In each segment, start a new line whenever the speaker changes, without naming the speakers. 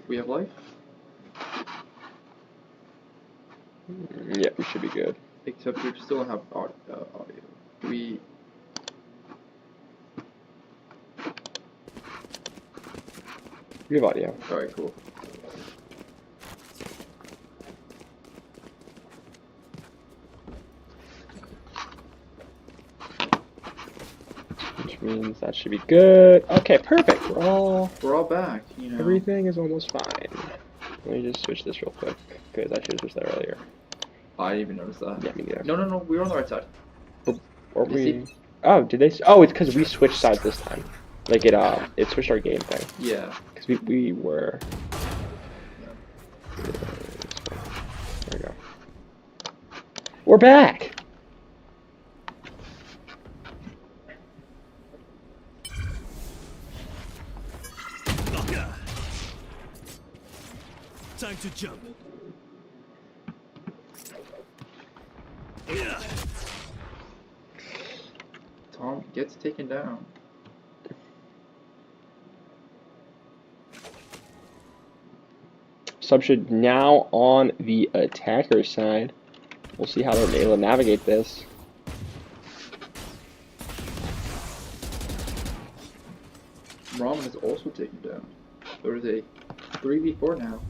We have life?
Yeah, we should be good.
Except we still don't have audio. We...
We have audio.
Alright, cool.
Which means that should be good. Okay, perfect. We're all
back, you know.
Everything is almost fine. Let me just switch this real quick, because I should have switched that earlier.
I didn't even notice that.
Yeah, me neither.
No, we were on the right side.
Or we... Oh, did they... Oh, it's because we switched sides this time. Like, it switched our game thing.
Yeah.
Because we were... There we go. We're back!
Time to jump.
Tom gets taken down.
Sub should now on the attacker side. We'll see how they're able to navigate this.
Ramen is also taken down. There is a 3v4 now.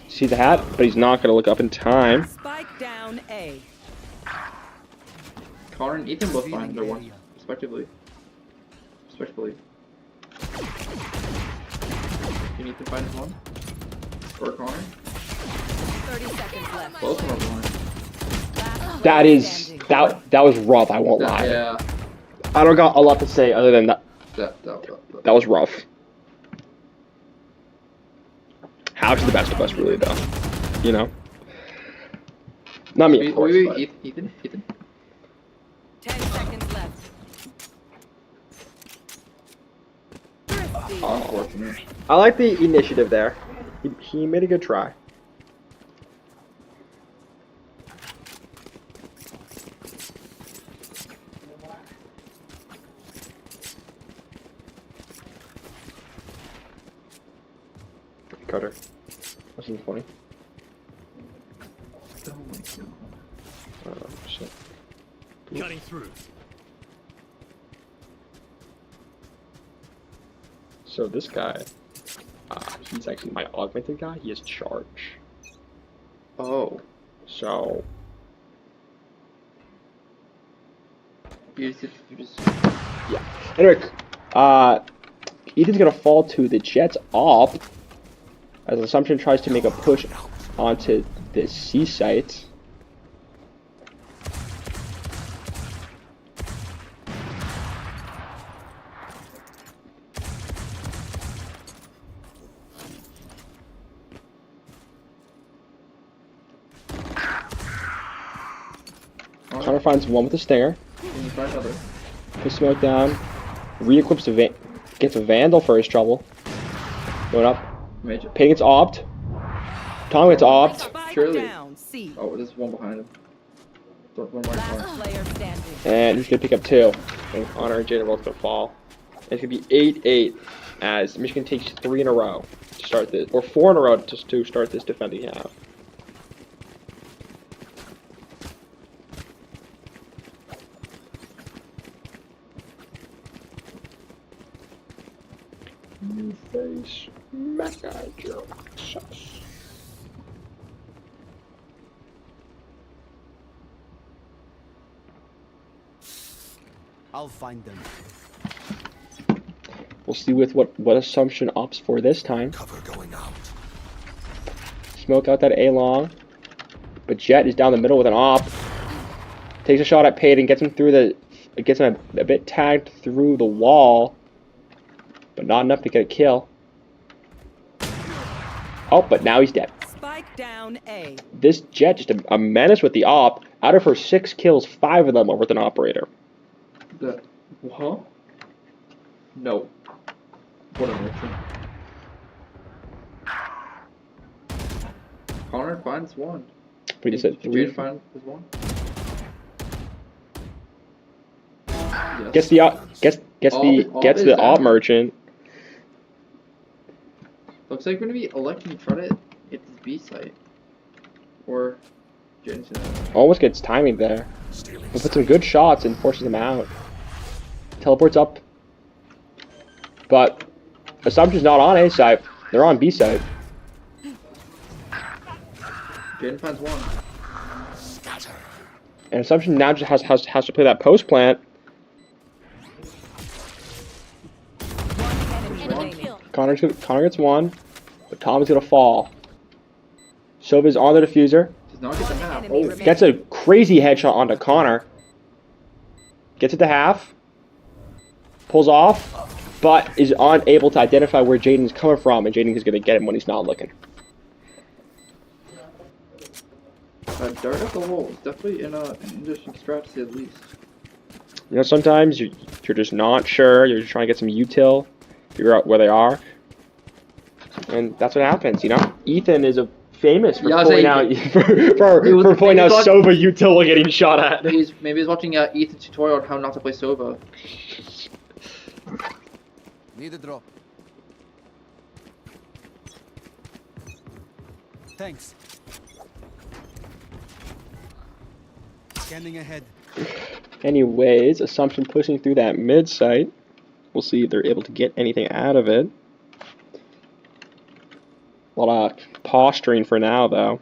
See the hat, but he's not going to look up in time.
Spike down A.
Connor and Ethan both find their one, respectively. Respectively. Can Ethan find his one? Or Connor?
30 seconds left.
Both of them are blind.
That is that was rough. I won't lie.
Yeah.
I don't got a lot to say other than that. That was rough. How to the best of us, really, though. You know. Not me, of course.
Wait, Ethan.
10 seconds left.
Unfortunate.
I like the initiative there. He made a good try. Cutter. That seems funny.
Oh my god.
Oh, shit.
Cutting through.
So this guy, he's actually my augmented guy. He has charge.
Oh.
So
You just...
yeah. Anyway, Ethan's gonna fall to the Jets op as Assumption tries to make a push onto the C site. Connor finds one with a stinger.
Can you find another?
Puts smoke down. Re-equips gets a Vandal for his trouble. Going up.
Major.
Payne gets opt. Tom gets opt.
Spike
Surely.
down C.
Oh, there's one behind him. One right
Last
corner.
player standing.
And he's gonna pick up two. And Connor and Jaden both gonna fall. And it's gonna be 8-8 as Michigan takes 3 in a row to start this, or 4 in a row to start this defending half. New face, Mega Access.
I'll find them.
We'll see with what Assumption opts for this time.
Cover going out.
Smoke out that A long, but Jet is down the middle with an op. Takes a shot at Payton, gets him through gets him a bit tagged through the wall, but not enough to get a kill. Oh, but now he's dead.
Spike down A.
This Jet just a menace with the op. Out of her 6 kills, 5 of them are with an operator.
Huh? No. What a merchant. Connor finds one.
We just said
Did Jade find his one? Yes.
gets the op, gets
All
the
is
op
down.
merchant.
Looks like we're gonna be electing to try to hit this B site. Or get into that.
Almost gets timing there. We'll put some good shots and forces them out. Teleports up. But Assumption's not on A site. They're on B site.
Jaden finds one.
And Assumption now just has to play that post plant. Connor gets one, but Tom is gonna fall. Sova's on the diffuser.
Does not get the map. Oh,
Gets a crazy headshot onto Connor. Gets it to half. Pulls off, but is unable to identify where Jaden's coming from, and Jaden is gonna get him when he's not looking.
dart up the wall is definitely an interesting strat to say the least.
You know, sometimes you're just not sure. You're just trying to get some util, figure out where they are, and that's what happens. You know, Ethan is famous for pointing out for pointing out Sova util while getting shot at.
Maybe he's watching Ethan's tutorial on how not to play Sova.
Need a drop. Thanks. Scanning ahead.
Anyways, Assumption pushing through that mid site. We'll see if they're able to get anything out of it. A lot of posturing for now, though.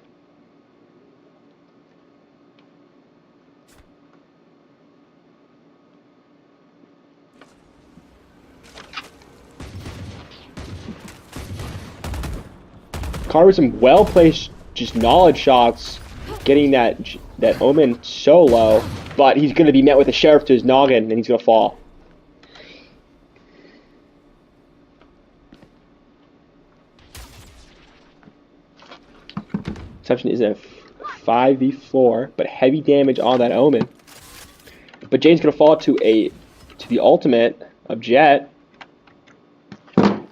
Carter with some well-placed just knowledge shots, getting that Omen so low, but he's going to be met with a sheriff to his noggin, and he's going to fall. Exception is a 5v4, but heavy damage on that Omen. But Jane's going to fall to the ultimate of Jet, and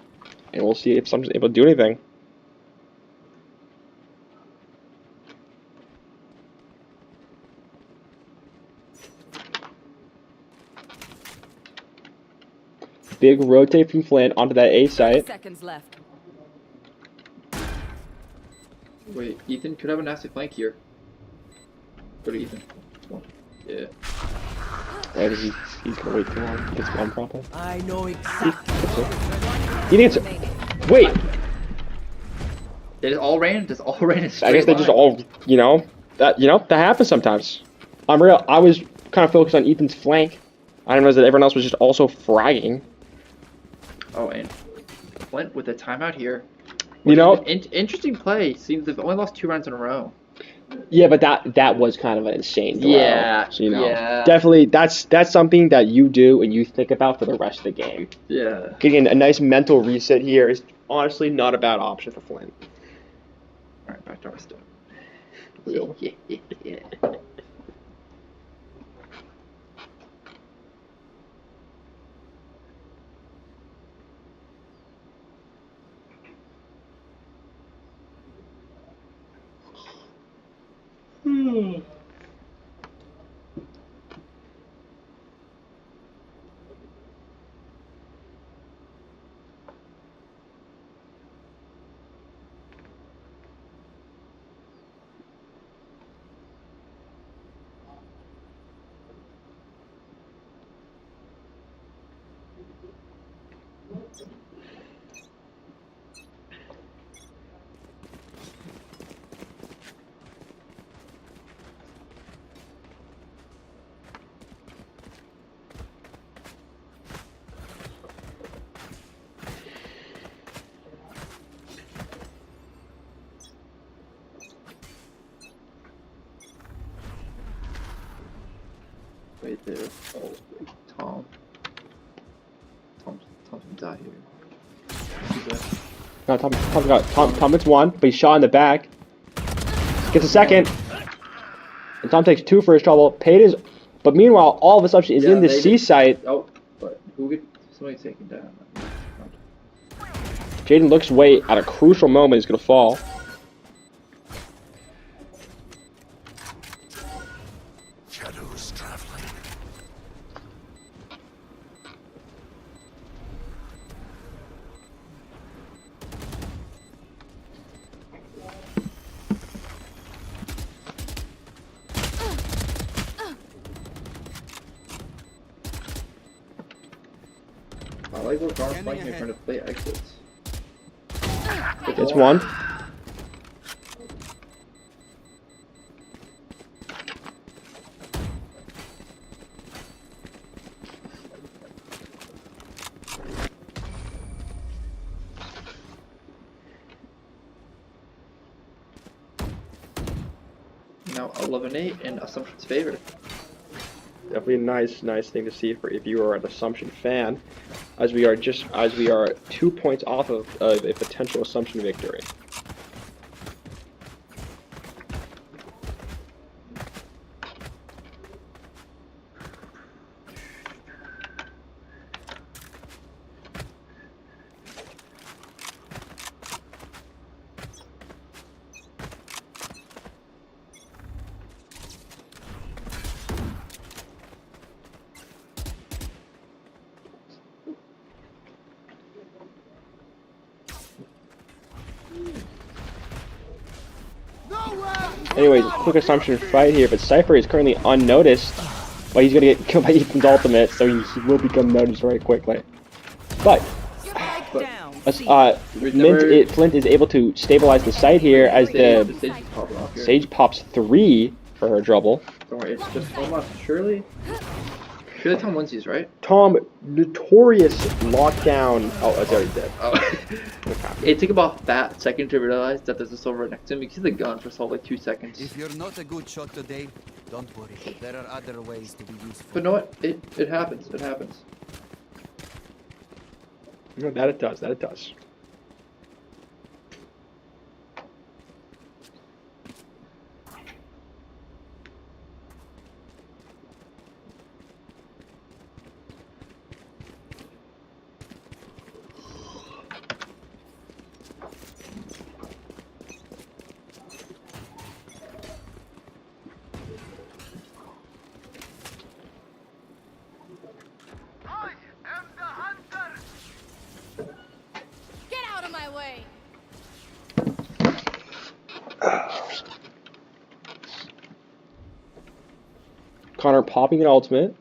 we'll see if Assumption's able to do anything. Big rotate from Flint onto that A site.
Seconds left.
Wait, Ethan could have a nasty flank here. Go to Ethan. Yeah.
Right, he's gonna wait too long. Gets one properly.
I know exactly.
He needs. Wait.
They just all ran. Just all ran in a straight
I guess they just all, that happens sometimes. I'm real. I was kind of focused on Ethan's flank. I didn't realize that everyone else was just also fragging.
Oh, and Flint with a timeout here.
You know,
interesting play. Seems they've only lost 2 rounds in a row.
yeah, but that was kind of an insane throw.
Yeah,
So,
yeah.
definitely that's something that you do and you think about for the rest of the game.
Yeah.
Getting a nice mental reset here is honestly not a bad option for Flint.
All right, back to our stuff.
Real.
Yeah. Right there. Oh, Tom. Tom's gonna die here.
No, Tom gets one, but he's shot in the back. Gets a second. And Tom takes 2 for his trouble. But meanwhile, all of Assumption is in the C site.
Oh, but somebody's taken down.
Jaden looks away at a crucial moment. He's gonna fall.
Shadows traveling.
like what Garn's playing here, trying to play exits.
Gets one.
Now 11-8 in Assumption's favor.
Definitely a nice thing to see for if you are an Assumption fan, as we are 2 points off of a potential Assumption victory. Anyways, quick Assumption fight here, but Cypher is currently unnoticed, but he's gonna get killed by Ethan's ultimate, so he will become noticed very quickly. But Flint is able to stabilize the site here as the Sage pops 3 for her trouble.
Don't worry, it's just almost surely Tom wins these, right?
Tom, notorious lockdown. Oh, it's already dead.
Oh.
Okay.
It took about that second to realize that there's a silver next to him. You can see the gun for like 2 seconds.
If you're not a good shot today, don't worry. There are other ways to be useful.
But know what? It happens. It happens.
No, that it does. That it does. Connor popping an ultimate.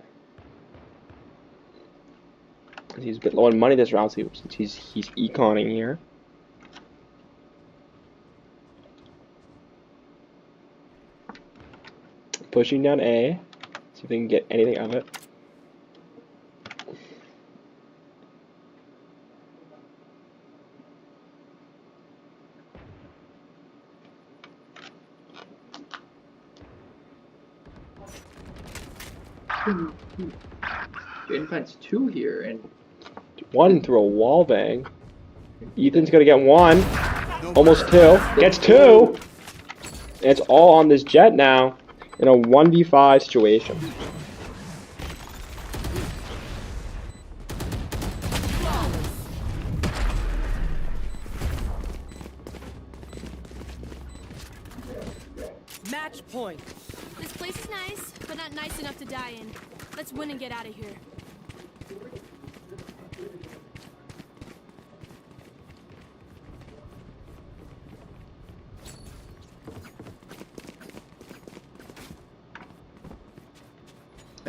He's a bit low on money this round, since he's econing here. Pushing down A. See if they can get anything out of it.
Jaden finds 2 here, and
1 through a wall bang. Ethan's gonna get 1. Almost 2. Gets 2! And it's all on this Jet now in a 1v5 situation.
Match point.
This place is nice, but not nice enough to die in. Let's win and get out of here.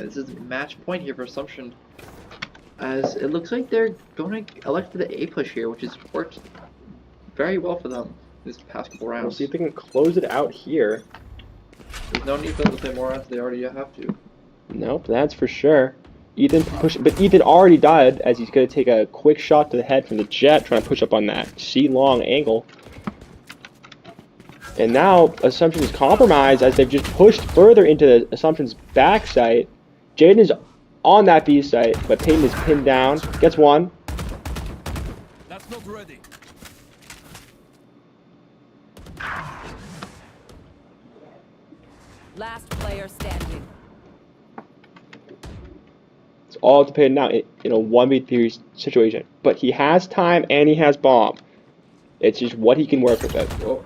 this is match point here for Assumption, as it looks like they're going to elect for the A push here, which has worked very well for them this past couple rounds.
We'll see if they can close it out here.
There's no need for them to play more rounds, they already have to.
Nope, that's for sure. But Ethan already died, as he's going to take a quick shot to the head from the Jet, trying to push up on that C-long angle. And now Assumption is compromised as they've just pushed further into the Assumption's back site. Jaden is on that B site, but Peyton is pinned down. Gets 1.
That's not ready.
Last player standing.
It's all to Peyton now in a 1v3 situation. But he has time and he has bomb. It's just what he can work with it.
Oh.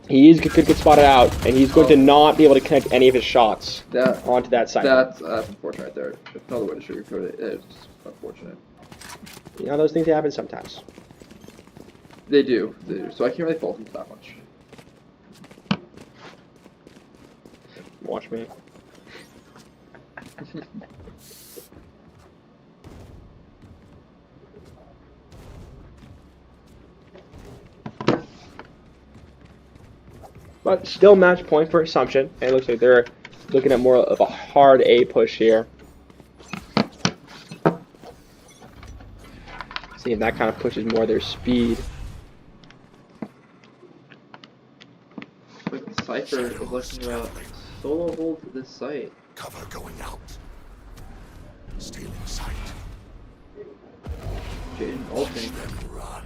He is could get spotted out, and he's going to not be able to connect any of his shots onto that side.
That's unfortunate right there. There's no other way to sugarcoat it. It's unfortunate.
You know, those things happen sometimes.
They do. So I can't really fault them that much.
Watch me. But still match point for Assumption. And it looks like they're looking at more of a hard A push here. See if that kind of pushes more their speed.
But Cypher is looking to solo hold this site.
Cover going out. Stealing sight.
Jaden ulting.
Then run.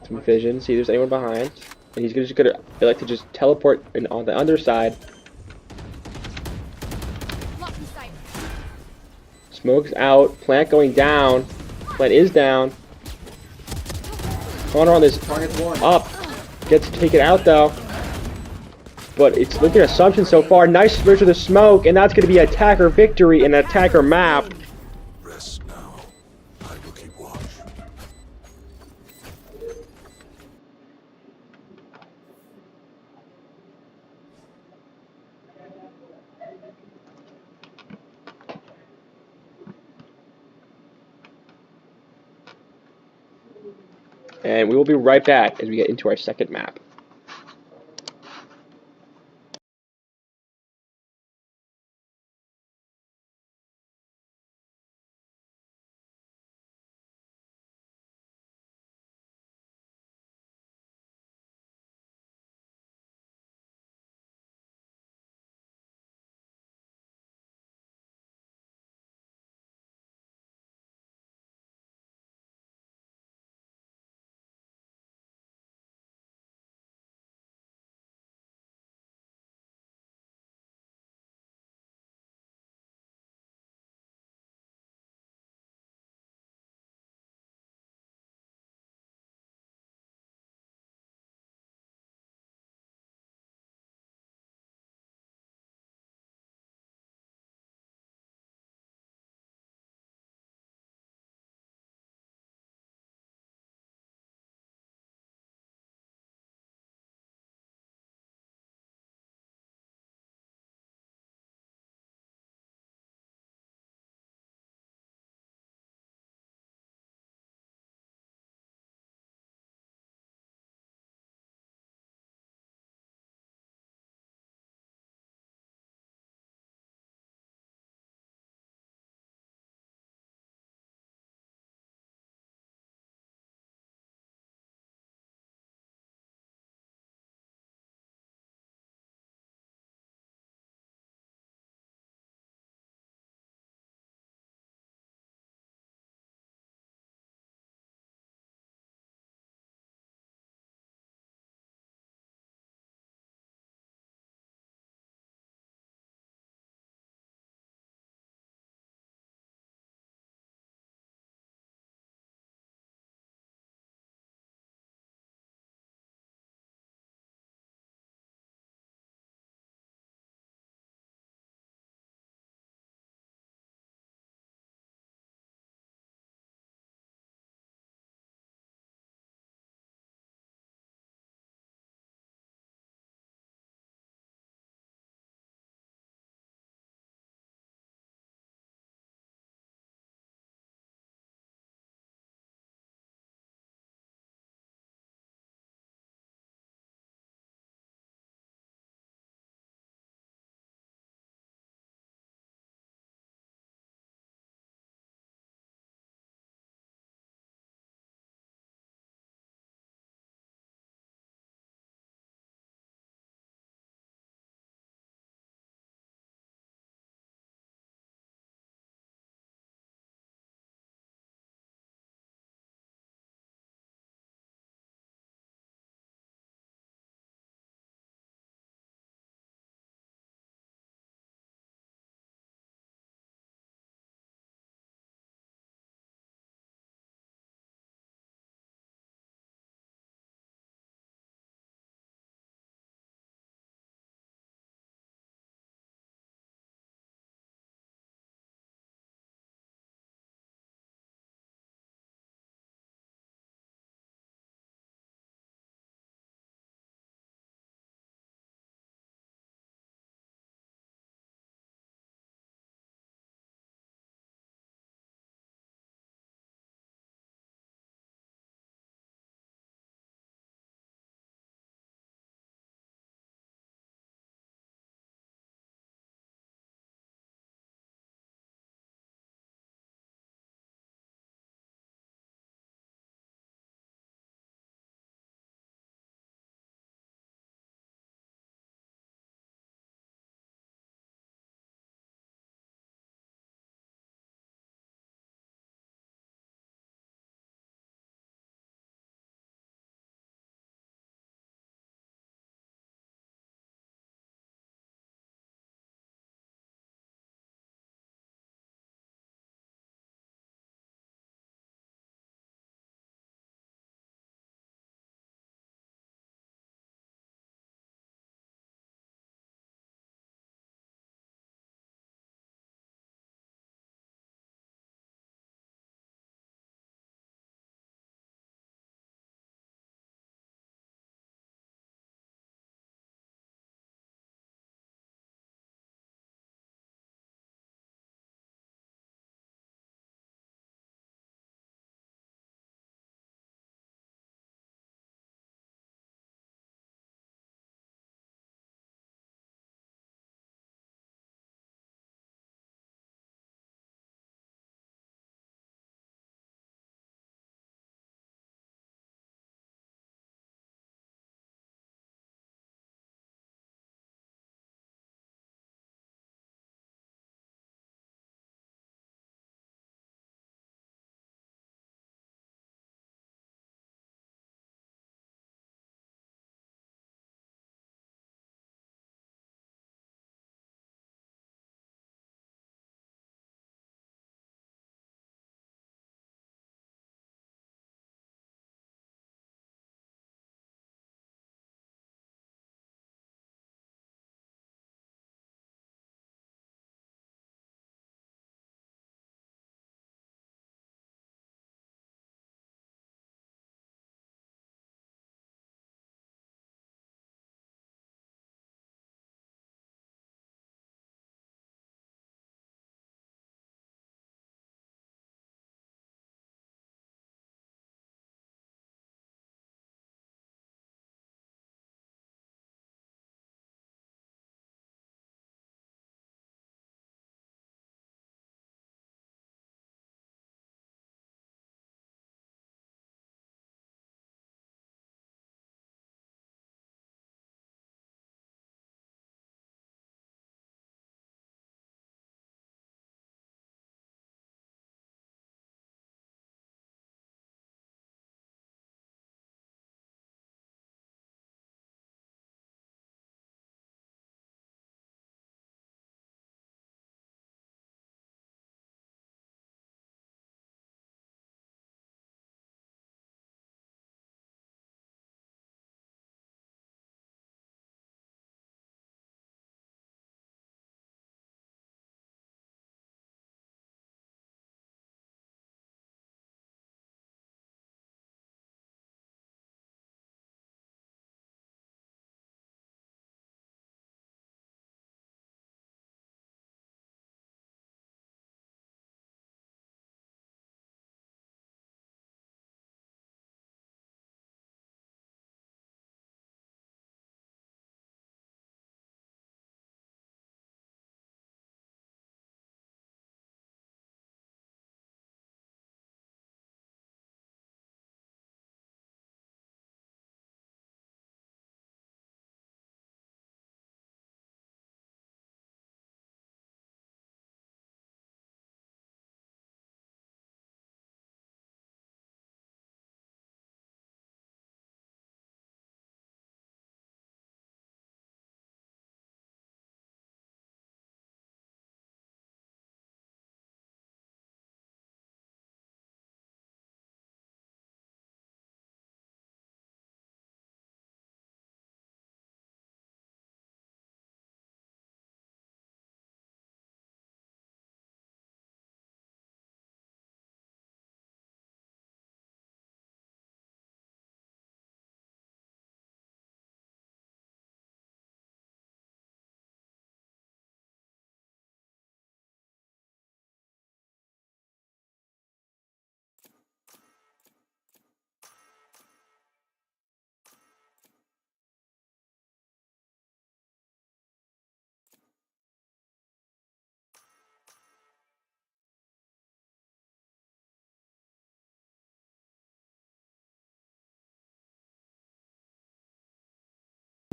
Some vision, see if there's anyone behind. And he's just gonna like to just teleport in on the underside.
Lock in sight.
Smoke's out. Plant going down. Plant is down. Corner on this
Target's one.
up. Gets taken out though. But it's looking at Assumption so far. Nice switch to the smoke, and that's going to be attacker victory in attacker map.
Rest now. I will keep watch.
And we will be right back as we get into our second map.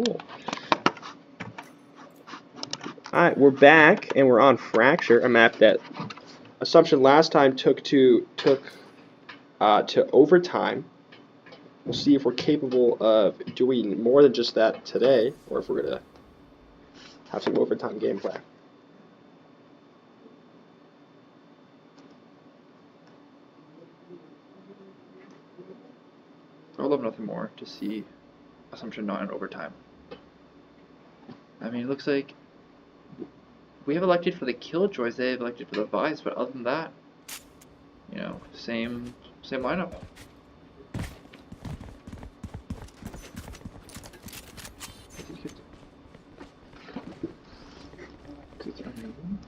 Cool. Alright, we're back, and we're on Fracture, a map that Assumption last time took to overtime. We'll see if we're capable of doing more than just that today, or if we're going to have some overtime gameplay.
I would love nothing more to see Assumption not in overtime. I mean, it looks like we have elected for the Killjoys, they have elected for the Vice, but other than that, you know, same lineup.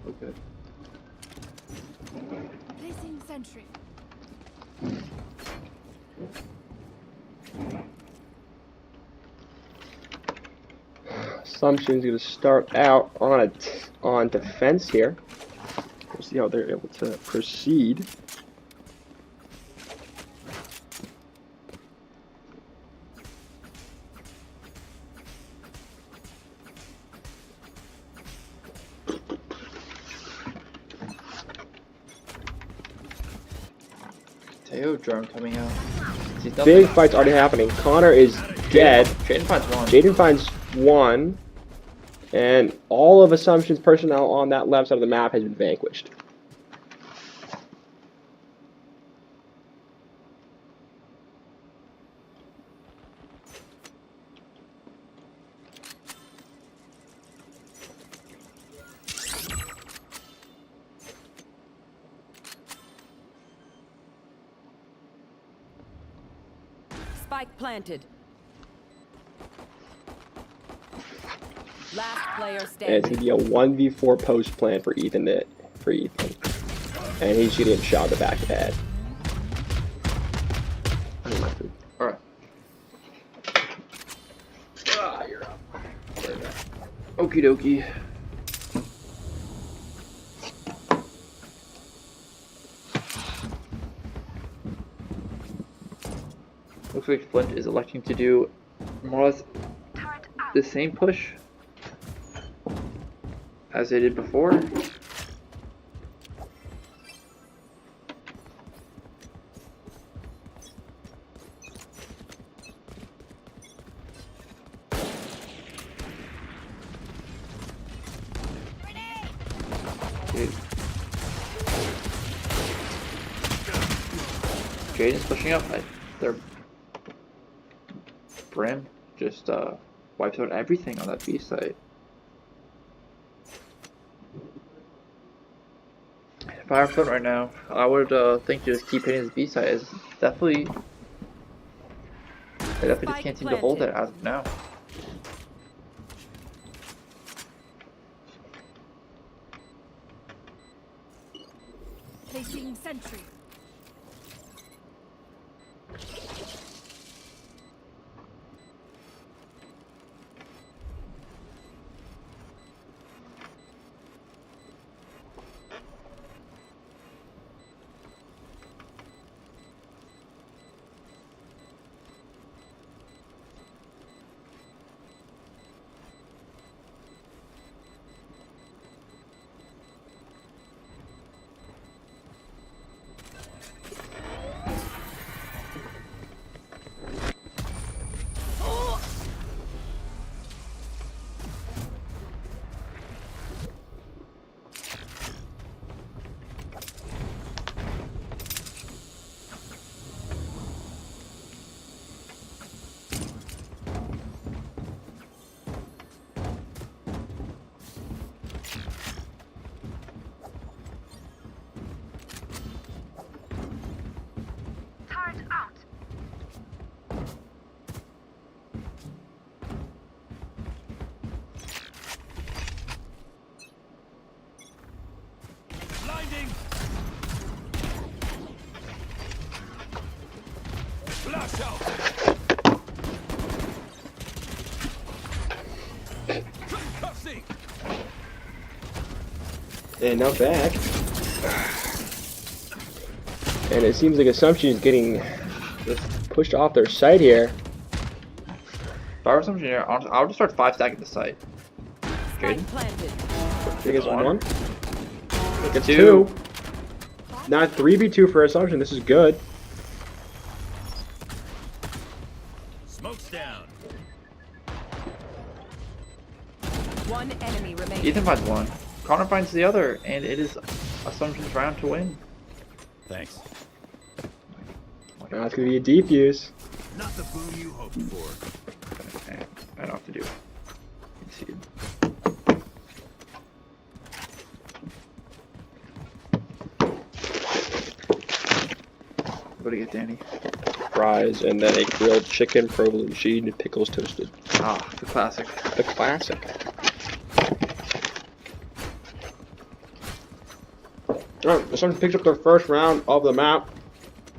Okay.
Placing sentry.
Assumption's going to start out on defense here. We'll see how they're able to proceed.
Teo drone coming out.
Big fight's already happening. Connor is dead.
Jaden finds one.
Jaden finds one. And all of Assumption's personnel on that left side of the map has been vanquished.
Spike planted. Last player
And it's
standing.
going to be a 1v4 post plan for Ethan. And he's getting shot in the back of the head.
Alright.
You're up.
Okie dokie. Looks like Flint is electing to do more or less the same push as they did before. Jaden's pushing up. Their Brim just wipes out everything on that B site. If I were Flint right now, I would think to just keep hitting this B site. It's definitely, they definitely just can't seem to hold it as of now.
Placing sentry.
Blinding! Flash out! Concussing!
And now back. And it seems like Assumption is getting pushed off their site here.
If I were assumption here, I would just start 5 stacking the site.
Spike
Jaden?
planted.
I think it's one. It's
Two.
two. Now 3v2 for assumption. This is good.
Smoke's down.
One enemy remaining.
Ethan finds one. Connor finds the other, and it is Assumption's round to win.
Thanks.
Now it's gonna be a defuse.
Not the boom you hoped for.
Okay, I don't have to do it. Let's see. What do you get, Danny?
Fries and then a grilled chicken, provolone, and pickles toasted.
Ah, the classic.
The classic. Alright, Assumption picks up their first round of the map.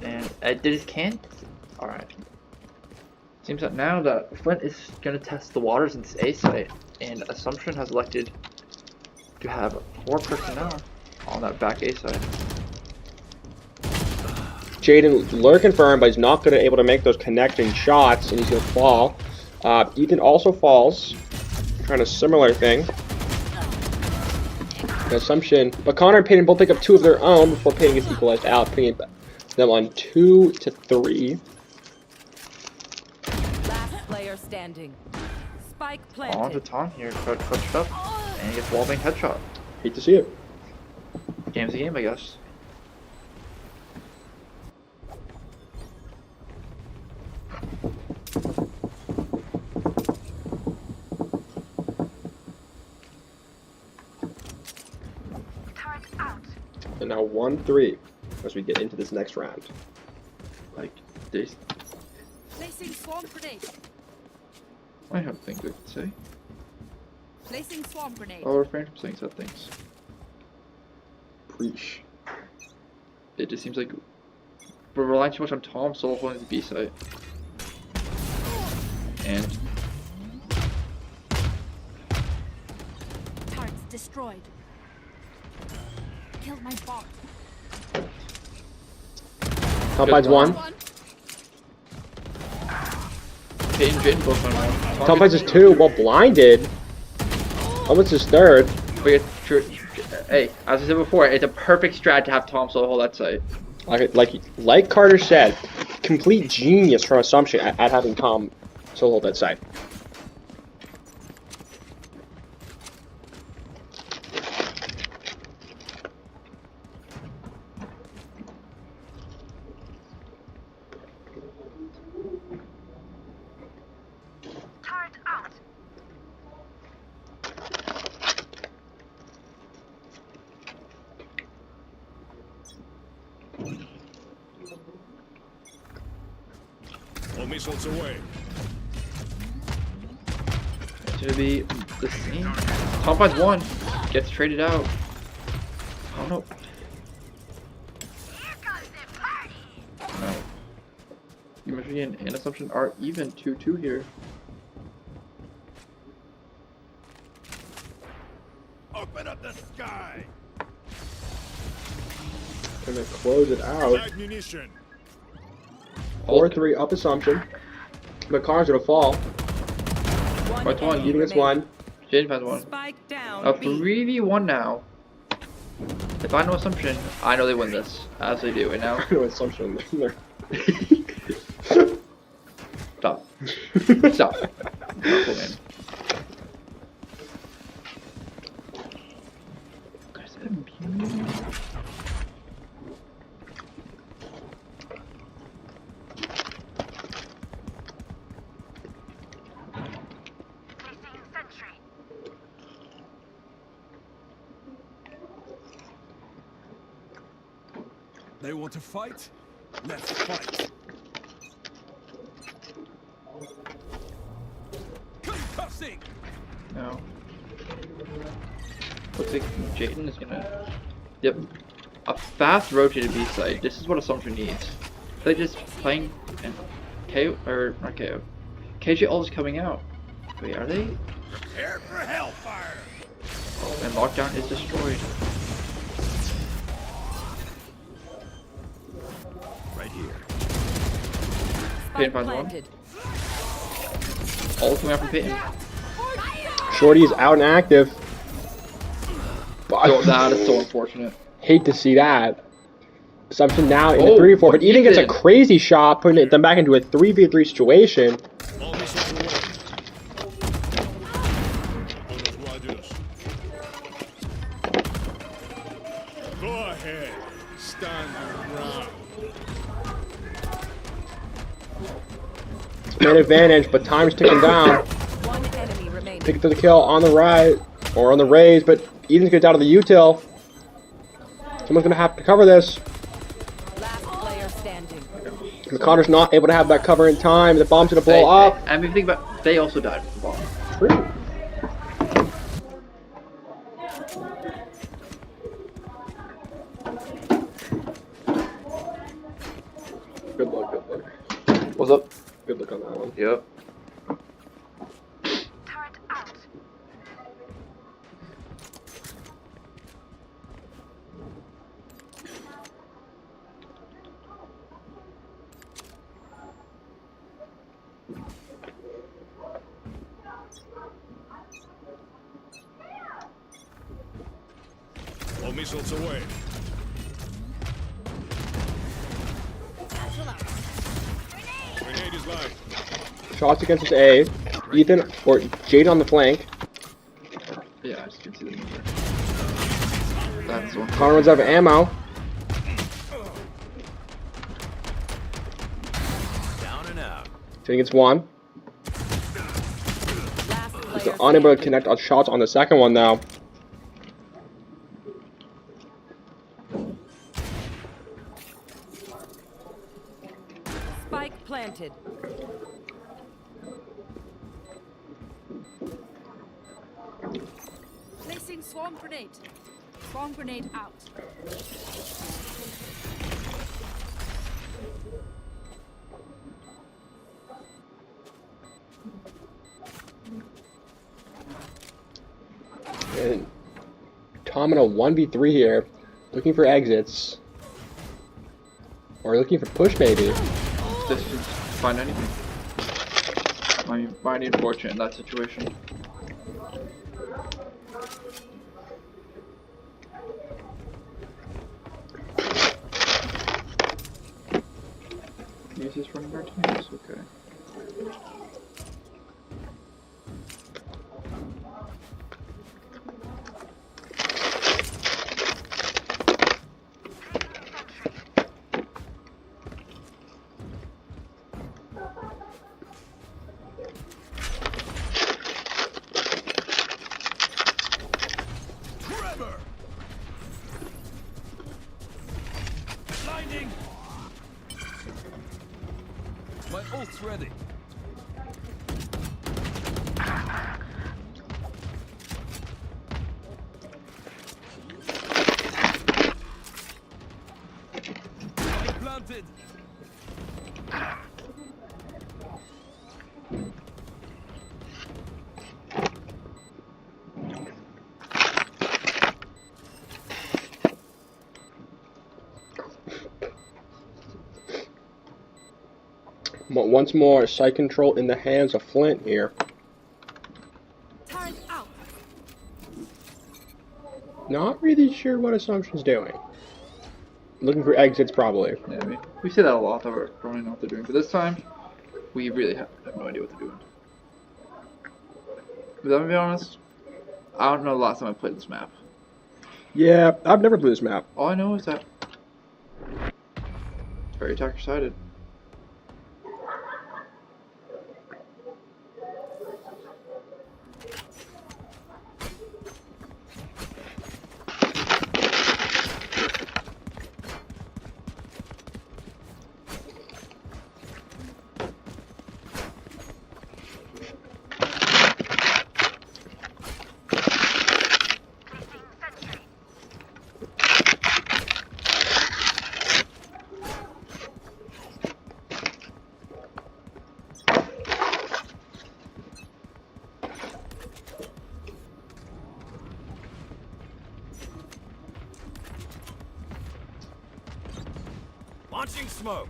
And did his can't? Alright. Seems that now that Flint is going to test the waters in this A site, and Assumption has elected to have 4 personnel on that back A site.
Jaden lure confirmed, but he's not going to able to make those connecting shots, and he's going to fall. Ethan also falls. Kind of similar thing. Assumption, but Connor and Peyton both pick up 2 of their own before Peyton gets equalized out, putting them on 2-3.
Last player standing. Spike
On to
planted.
Tom here, clutched up, and he gets wallbang headshot.
Hate to see it.
Game's a game, I guess.
And now 1-3 as we get into this next round.
Like, this.
Placing swarm grenade.
I have things I could say.
Placing swarm grenade.
I'll refrain from saying such things.
Preach.
It just seems like we're relying too much on Tom solo holding the B site. And
Turrets destroyed. Killed my bot.
Top finds one.
Peyton and Jaden both on one.
Top finds is 2 while blinded. Almost his 3rd.
But hey, as I said before, it's a perfect strat to have Tom solo hold that site.
Like Carter said, complete genius from Assumption at having Tom solo hold that side.
All missiles away.
It's gonna be the same. Tom finds one, gets traded out. Oh no. No. Michigan and Assumption are even 2-2 here.
Open up the sky.
And then close it out.
Ammunition.
4-3 up Assumption. But Connor's gonna fall.
One
What's one?
enemy
Ethan gets
remaining.
1.
Jaden finds one.
Spike down.
A
B.
3v1 now. If I know Assumption, I know they win this. As they do, and now.
No Assumption.
Stop. Stop. Not cool, man. Guys,
They want to fight? Let's fight. Concussing.
No. Looks like Jaden is gonna. Yep. A fast rotated B site. This is what Assumption needs. They're just playing and KO or not KO. KJ all is coming out. Wait, are they?
Prepare for hellfire.
And lockdown is destroyed.
Right here.
Peyton
Spike
finds one.
planted.
All coming out from Peyton.
Shorty is out and active.
So that is so unfortunate.
Hate to see that. Assumption now in the
Oh,
3v4, but
but
Ethan gets a
Ethan.
crazy shot, putting them back into a 3v3 situation.
All missiles away. Buenos Guayos. Go ahead. Stand your ground.
Man advantage, but time's ticking down.
One enemy remaining.
Pick up the kill on the right, or on the raise, but Ethan's gonna down to the util. Someone's gonna have to cover this.
Last player standing.
McConnor's not able to have that cover in time. The bomb's gonna blow up.
I mean, think about they also died with the bomb.
True. Good luck, good luck.
What's up?
Good luck on that one.
Yep.
All missiles away. Grenade is live.
Shots against his A. Ethan or Jade on the flank.
Yeah, I just can see the number. That's one.
Connor runs out of ammo.
Down and out.
Jade gets one.
Last
He's
player
unable to
standing.
connect on shots on the second one now.
Spike planted.
Placing swarm grenade. Swarm grenade out.
And Tom in a 1v3 here, looking for exits. Or looking for push maybe.
Just find anything. I mean, mighty unfortunate in that situation. He's just running our teams, okay.
Trevor! Blinding! My ult's ready. Spike planted.
Once more, site control in the hands of Flint here.
Turret out.
Not really sure what Assumption's doing. Looking for exits probably.
Yeah, I mean, we say that a lot, that we don't really know what they're doing, but this time, we really have no idea what they're doing. But I'm gonna be honest, I don't know the last time I played this map.
Yeah, I've never played this map.
All I know is that it's very attacker-sided.
Launching smoke.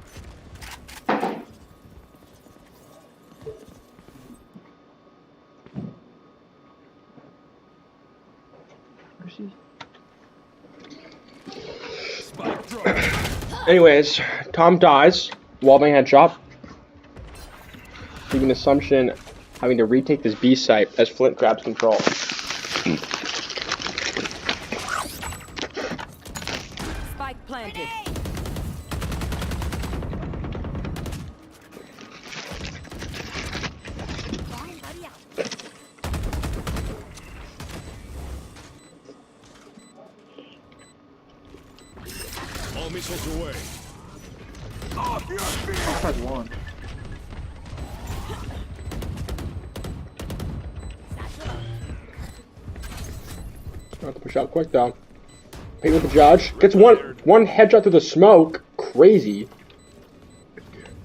Where's he?
Spike drop.
Anyways, Tom dies. Wallbang headshot. Leaving Assumption having to retake this B site as Flint grabs control.
Spike planted.
All missiles away.
Outside's one.
Have to push out quick though. Payton with the judge. Gets one headshot through the smoke. Crazy.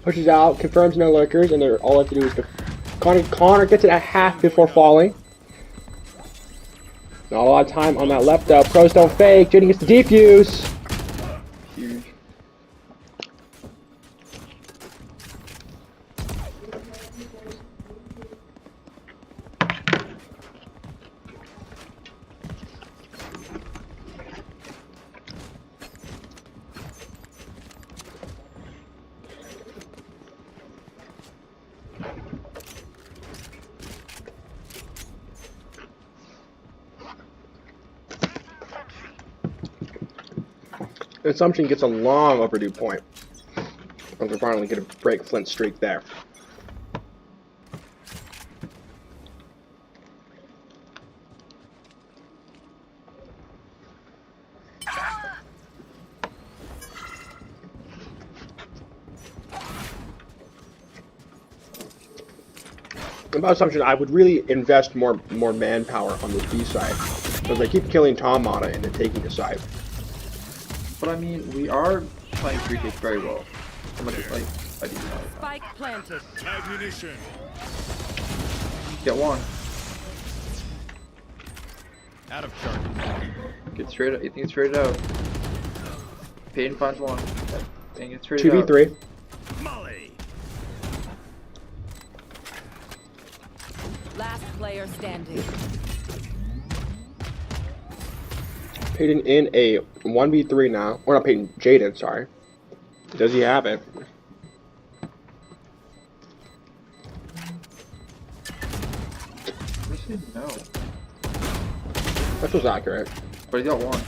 Pushes out, confirms no lurkers, and all I have to do is Connor gets it at half before falling. Not a lot of time on that left though. Pros don't fake. Jaden gets the defuse.
Huge.
Assumption gets a long overdue point. And they're finally going to break Flint's streak there. About Assumption, I would really invest more manpower on this B side. Because they keep killing Tomata and then taking the side.
But I mean, we are playing free kick very well. How much like I do know.
Spike planted.
Ammunition.
Get one.
Out of charges.
Get straight up. You think it's straight out. Payton finds one. Dang, it's straight out.
2v3.
Molly.
Last player standing.
Payton in a 1v3 now. Or not Payton, Jaden, sorry. Does he have it?
No.
That was accurate.
But he got one.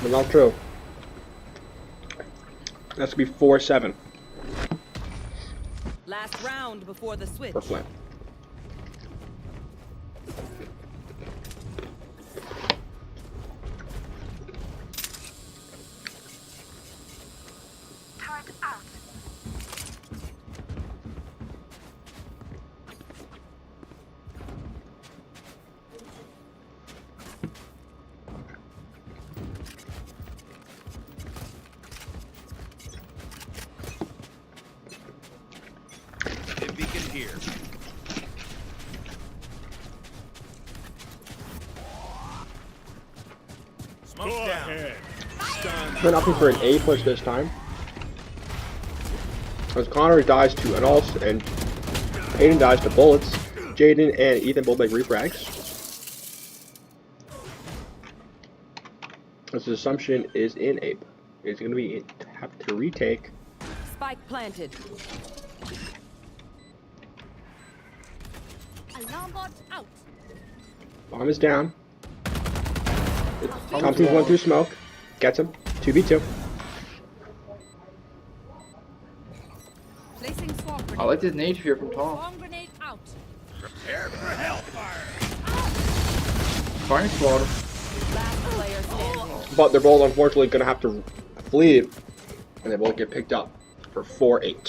But not true. That's gonna be 4-7
Last round before the switch.
for Flint.
Beacon here. Smoke down. Ahead.
Flint opting for an A push this time. As Connor dies to an ult and Payton dies to bullets. Jaden and Ethan both make refrags. This assumption is in ape. It's going to be have to retake.
Spike planted.
Alarm bot out.
Bomb is down. Tom team's one through smoke. Gets him. 2v2.
Placing swarm grenade.
I like this nade fear from Tom.
Swarm grenade out.
Prepare for hellfire.
Fine squad.
Last player standing.
But they're both unfortunately going to have to flee. And they both get picked up for 4-8. And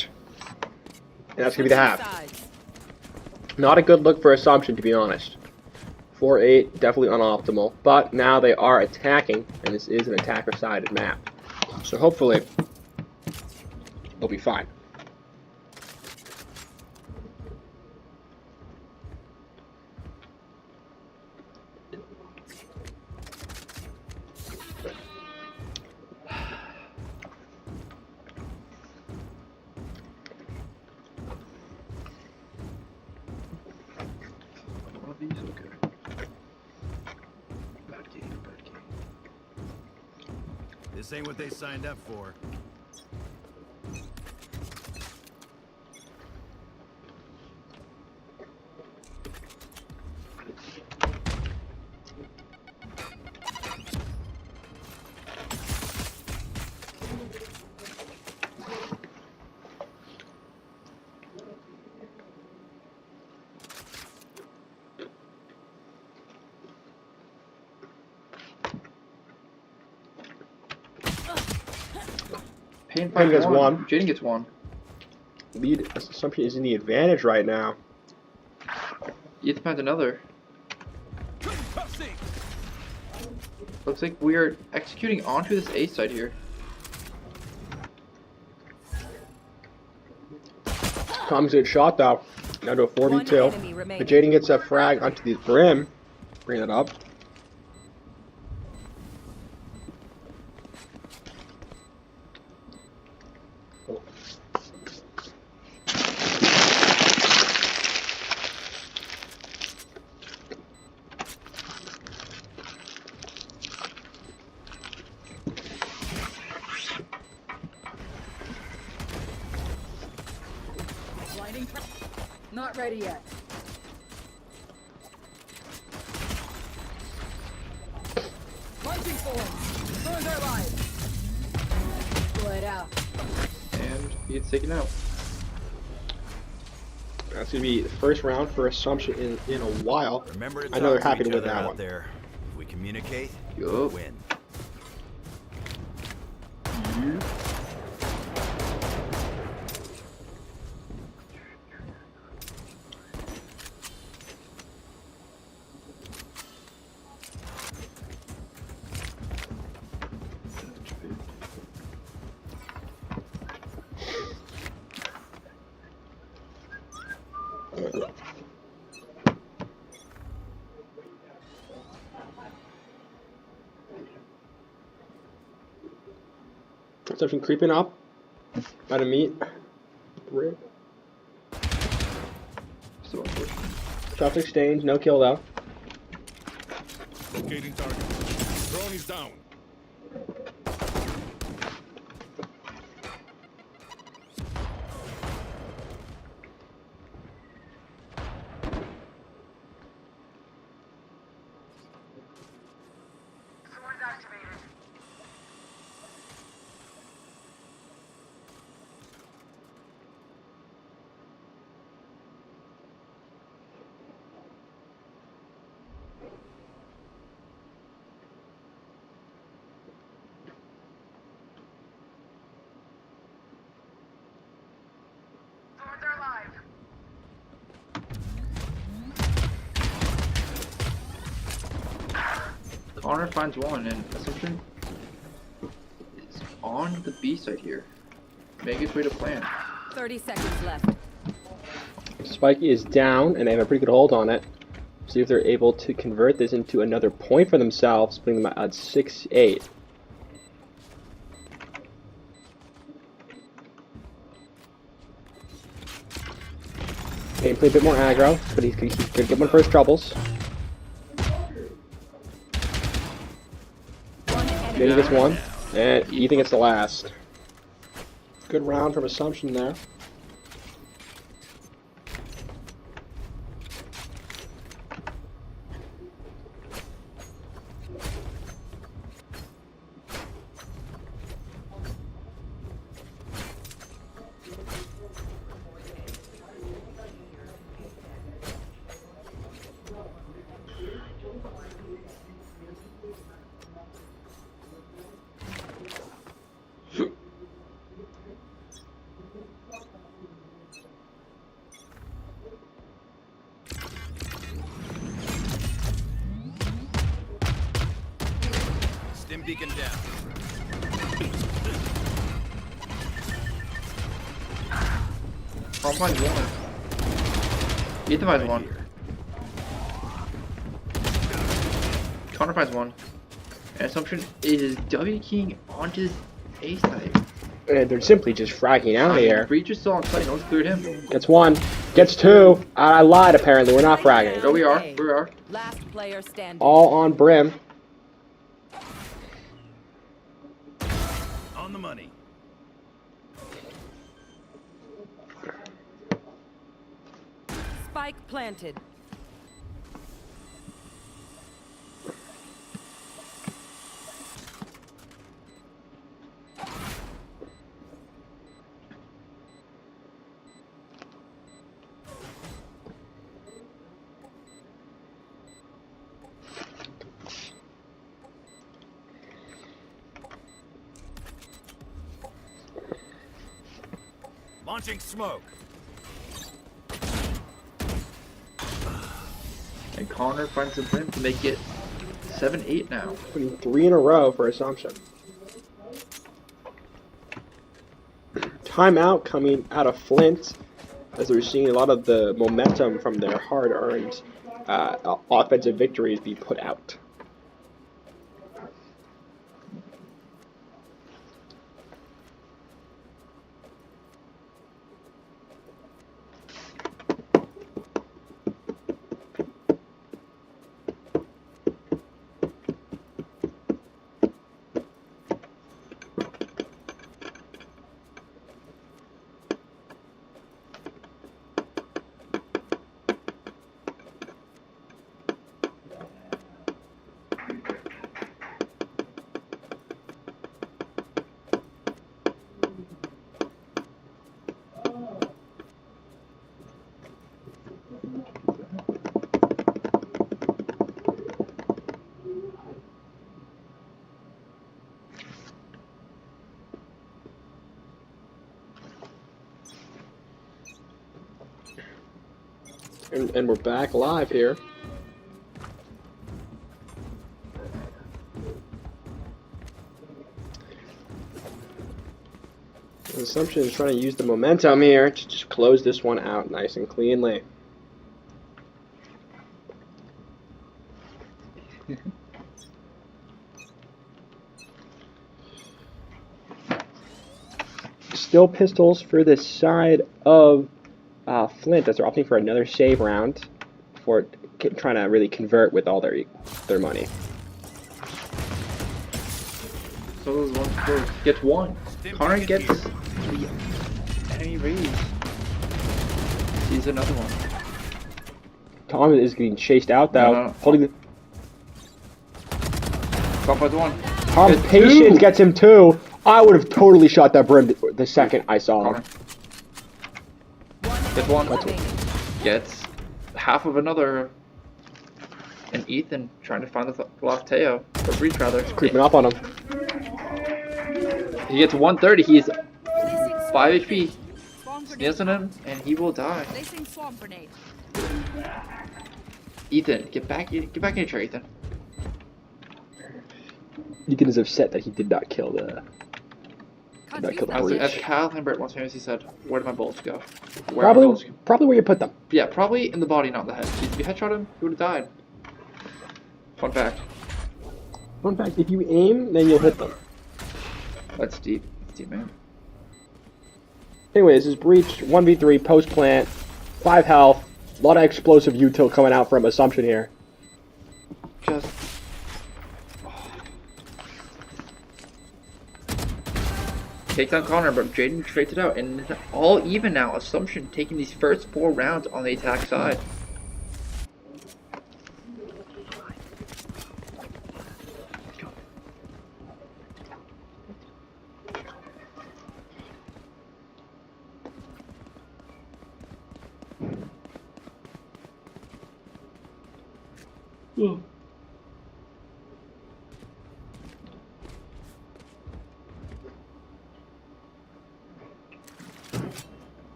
that's going to be the half.
Sides.
Not a good look for Assumption, to be honest. 4-8, definitely unoptimal. But now they are attacking, and this is an attacker-sided map. So hopefully, they'll be fine.
One of these, okay. Bad game.
This ain't what they signed up for.
Payne
Payne gets one.
Jaden gets one.
Lead assumption is in the advantage right now.
Ethan finds another. Looks like we are executing onto this A side here.
Tom's good shot though. Now to a 4v2.
One enemy remaining.
But Jaden gets a frag onto the brim. Bring it up.
Not ready yet. Launching forms. Burn their lives. Blood out.
And he gets taken out.
That's gonna be the first round for Assumption in a while.
Remember to
I know they're
talk
happy to
each
win
other
that
out
one.
there. If we communicate,
Yup.
win.
Assumption creeping up. About to meet. Brim.
So unfortunate.
Shots exchanged. No kill though.
Locating target. Drone is down.
Connor finds one, and Assumption is on the B side here. Make its way to plan.
30 seconds left.
Spiky is down, and they have a pretty good hold on it. See if they're able to convert this into another point for themselves, putting them at 6-8. Payne play a bit more aggro, but he could get one for his troubles.
One enemy.
Jaden gets one, and Ethan gets the last. Good round from Assumption there.
Stim beacon down.
Connor finds one. Ethan finds one. Connor finds one. And Assumption is W keying onto this A side.
And they're simply just fragging out here.
Breach is still on site. No one's cleared him.
Gets one, gets two. I lied apparently, we're not fragging.
No, we are. We are.
Last player standing.
All on brim.
Spike planted.
Launching smoke.
And Connor finds a win to make it 7-8 now.
Putting 3 in a row for Assumption. Timeout coming out of Flint, as they're seeing a lot of the momentum from their hard-earned offensive victories be put out. And we're back live here. Assumption is trying to use the momentum here to just close this one out nice and cleanly. Still pistols for the side of Flint, as they're opting for another save round before trying to really convert with all their money.
So those ones close. Gets one. Connor gets the enemy raise. Sees another one.
Tom is getting chased out though.
No.
Holding the
Got by the one.
Tom's
Gets
patience
two.
gets him two. I would have totally shot that brim the second I saw him.
Gets one.
Remaining.
Gets half of another. And Ethan trying to find the Lofteo. Or Breach rather.
Creeping up on him.
He gets 130. He's
Placing
5
swamp
HP.
grenade. Swamp grenade.
Sneers on him, and he will die.
Placing swamp grenade.
Ethan, get back in your chair, Ethan.
Ethan is upset that he did not kill the. Did not kill the
As
breach.
Kyle Lambert once famously said, "Where did my bullets go?" Where are my bullets go?
Probably where you put them.
Yeah, probably in the body, not in the head. If you headshot him, he would have died. Fun fact.
Fun fact: if you aim, then you'll hit them.
That's deep. That's deep, man.
Anyways, this breach 1v3 post plant, 5 health, a lot of explosive util coming out from Assumption here.
Just. Takes on Connor, but Jaden trades it out, and it's all even now. Assumption taking these first 4 rounds on the attack side.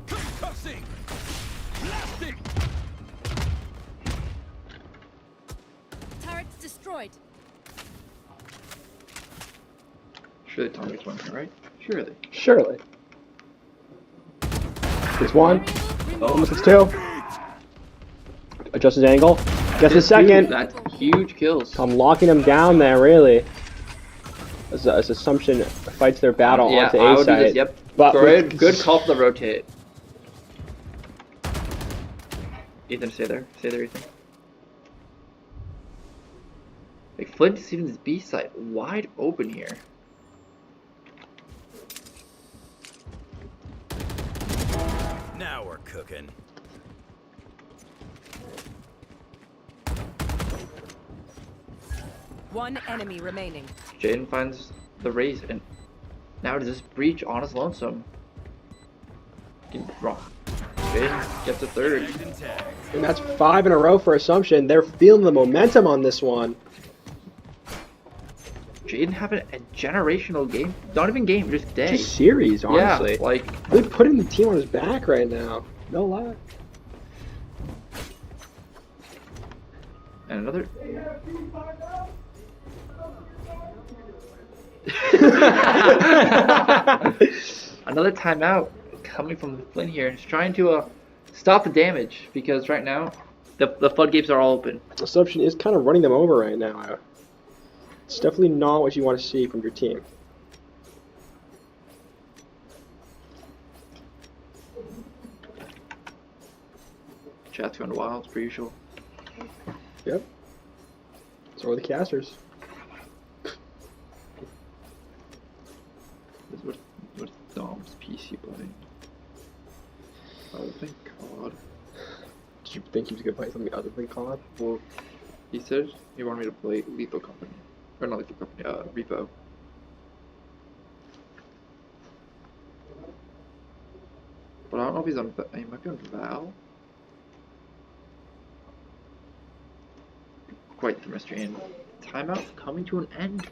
Concussing! Blasting!
Turret's destroyed.
Surely Tom gets one here, right? Surely.
Surely. There's one. Almost gets 2. Adjust his angle. Gets the second.
That's huge kills.
I'm locking him down there, really. As Assumption fights their battle
Yeah,
onto
I
A
would do
side.
this, yep.
But
Good call for the rotate. Ethan, stay there. Stay there, Ethan. Like, Flint is even his B side wide open here.
Now we're cooking.
One enemy remaining.
Jaden finds the raise, and now does this breach on his lonesome? Wrong. Jaden gets a third.
Tagged and tagged.
And that's 5 in a row for Assumption. They're feeling the momentum on this one.
Jaden having a generational game. Not even game, just day.
Just series, honestly.
Yeah, like,
Really putting the team on his back right now. No lie.
and another. Another timeout coming from Flynn here. He's trying to stop the damage because right now the floodgates are all open.
Assumption is kind of running them over right now. It's definitely not what you want to see from your team.
Chat's going wild per usual.
Yep. So are the casters.
This is what Dom's PC playing. Oh, thank God.
Did you think he was going to play something other than COD?
Well, he said he wanted me to play Lethal Company. Or not Lethal Company, Repo. But I don't know if he's on. He might be on Val. Quite the mystery. And timeout coming to an end.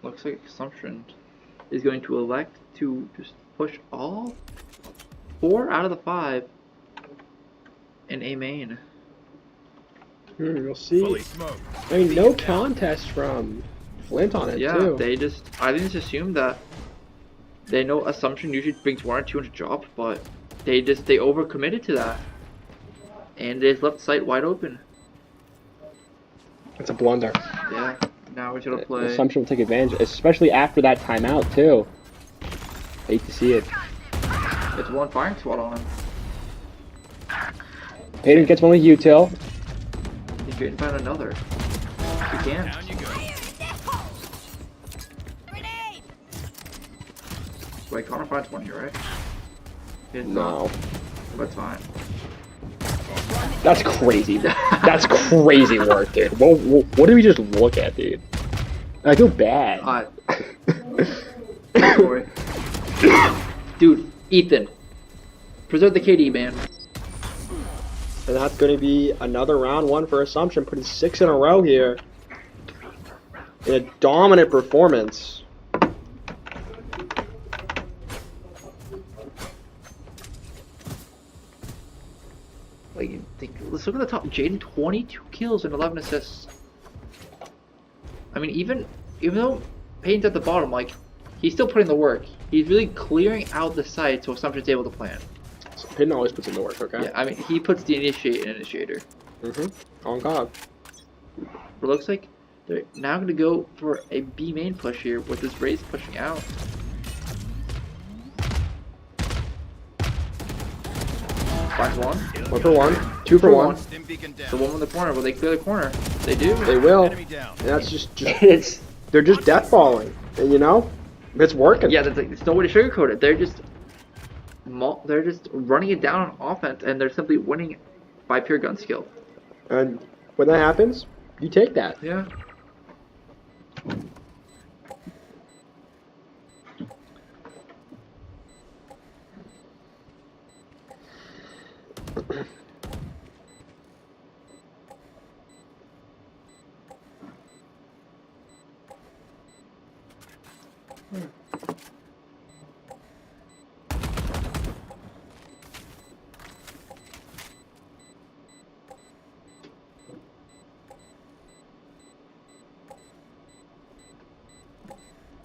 Looks like Assumption is going to elect to just push all 4 out of the 5 in A main.
We'll see.
Fully smoked.
I mean, no contest from Flint on it,
Yeah,
too.
I didn't just assume that they know Assumption usually brings 1 or 2 into drops, but they overcommitted to that. And they just left the site wide open.
It's a blunder.
Yeah, now we're gonna play.
Assumption will take advantage, especially after that timeout, too. Hate to see it.
It's 1 firing squad on him.
Payton gets one with util.
He's trying to find another. He can.
Down you go.
Wait, Connor finds 1 here, right? He did
No.
not. That's fine.
That's crazy. That's crazy work, dude. What did we just look at, dude? I feel bad.
Sorry. Dude, Ethan. Preserve the KD, man.
And that's going to be another round 1 for Assumption, putting 6 in a row here. In a dominant performance.
Like, let's look at the top. Jaden, 22 kills and 11 assists. I mean, even though Payton's at the bottom, like, he's still putting the work. He's really clearing out the site so Assumption's able to plan.
So Payton always puts in the work, okay?
Yeah, I mean, he puts the initiator.
On God.
But it looks like they're now going to go for a B main push here with this race pushing out. Finds 1.
1 for 1. 2 for 1.
Stim beacon down.
The one in the corner. Will they clear the corner? They do.
They will.
Enemy down.
And that's just they're just death falling. And you know, it's working.
Yeah, there's no way to sugarcoat it. They're just running it down on offense, and they're simply winning by pure gun skill.
And when that happens, you take that.
Yeah.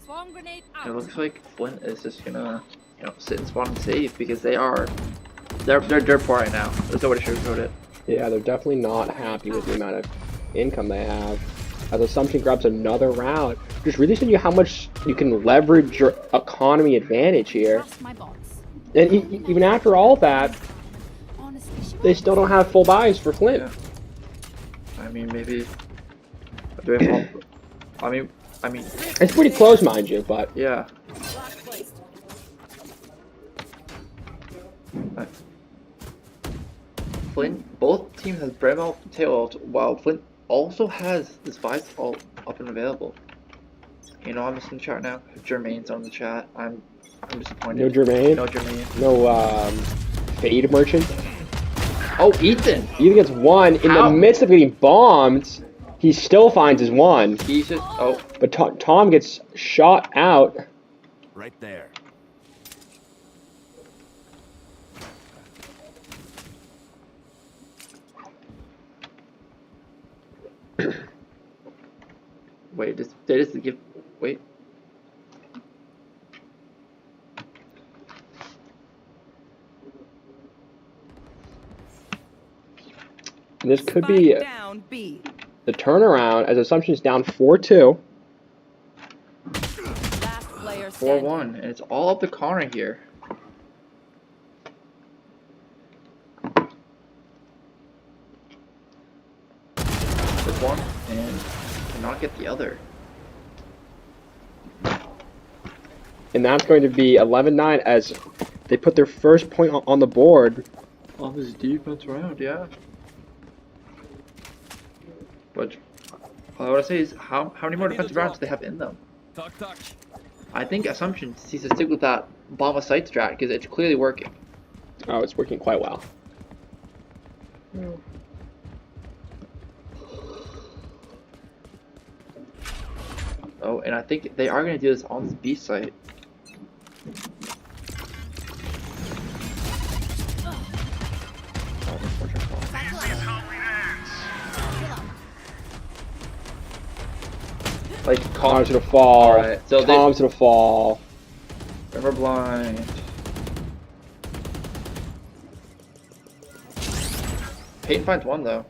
Swarm grenade
It
out.
looks like Flint is just gonna you know, sit and spawn and save because they're dirt poor right now. There's no way to sugarcoat it.
Yeah, they're definitely not happy with the amount of income they have. As Assumption grabs another round, just really showing you how much you can leverage your economy advantage here.
Trust my boss.
And even after all that,
Honestly, she
they still don't have full buys for Flint.
Yeah. I mean, maybe. Do we have I mean,
It's pretty close, mind you, but
yeah.
Last placed.
Flint, both teams has Brave Ult, Tail Ult, while Flint also has this Vice Ult up and available. You know, I'm just in the chat now. Jermaine's on the chat. I'm disappointed.
no Jermaine,
No Jermaine.
no Fade Merchant.
Oh, Ethan!
Ethan gets one in
How?
the midst of getting bombed. He still finds his one,
He's just. Oh,
but Tom gets shot out.
Right there.
wait. They just give. Wait.
And this could
Spike
be
down B.
the turnaround as Assumption's down 4-2.
Last player standing.
4-1, and it's all up to Connor here. This one, and cannot get the other.
And that's going to be 11-9 as they put their first point on the board.
Off his defense round, yeah. But all I want to say is, how many more defensive rounds do they have in them?
Talk, talk.
I think Assumption needs to stick with that bomb a site strat because it's clearly working.
Oh, it's working quite well.
Oh, and I think they are going to do this on this B site. Like,
Tom's gonna fall.
Alright, so
Tom's gonna fall.
Remember blind. Peyton finds one though.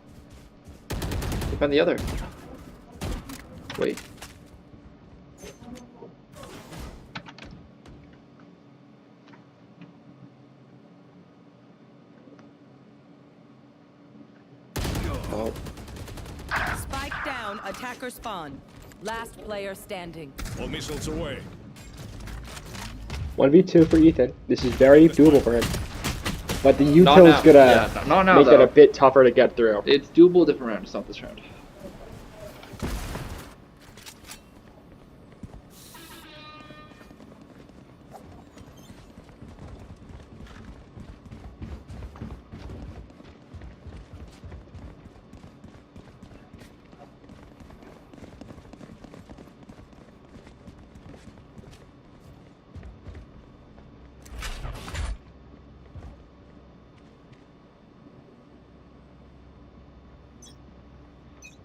They find the other. Wait. Oh.
Spike down. Attacker spawn. Last player standing.
All missiles away.
1v2 for Ethan. This is very doable for him. But the
Not
util's
now.
gonna
Yeah, not now
make it
though.
a bit tougher to get through.
It's doable different round, it's not this round.